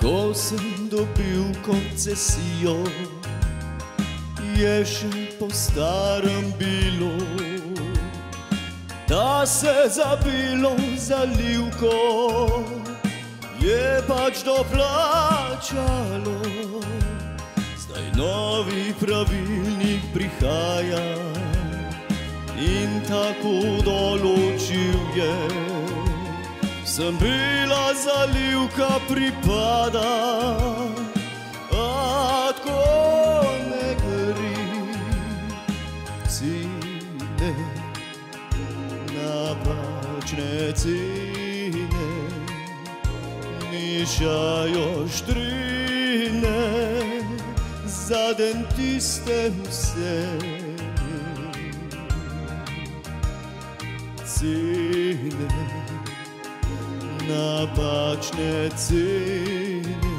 Ko sem dobil koncesijo, je še po starem bilo, da se zabilo zalivko je pač doplačalo. Zdaj novi pravilnik prihaja in tako določil je, sem bila zalivka pripada, a tako ne gre. Cene, napačne cene, mišajo štrine, za dentiste vse. Cene, napačne cene,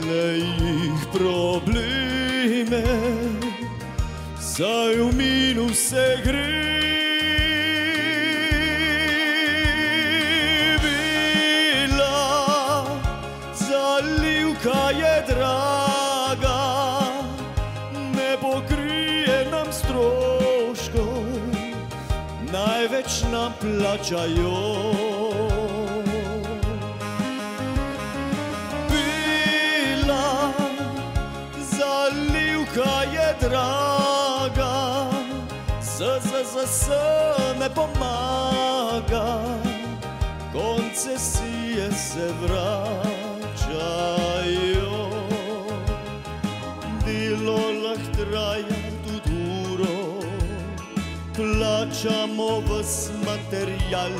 le jih probleme, saj v minuse gre. Bila zalivka je draga, ne pokrije nam stroškov, največ nam plačajo. Bila zalivka je draga, ZZZS ne pomaga, koncesije se vračajo. Delo lahko traja tudi uro, plačamo ves material,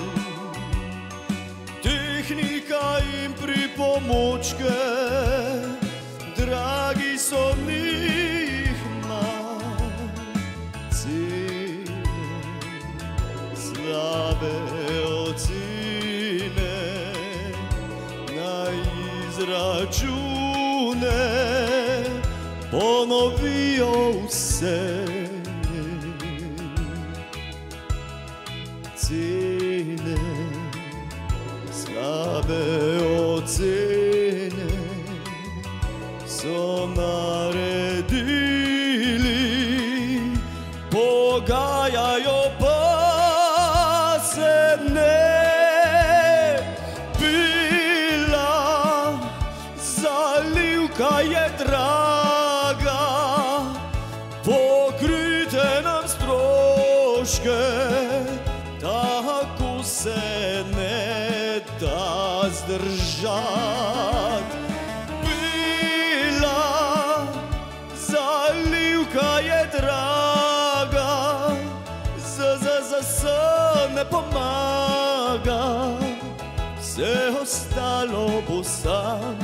tehnika in pripomočke, dragi so njih manj. Cene, slabe ocene, na izračune ponovijo vse. Cene, slabe ocene so naredili, pogajajo pa se ne. Bila zalivka je draga, pokrijte nam stroške, tako se ne da zdržat. Bila zalivka je draga, ZZZS ne pomaga, vse ostalo bo sam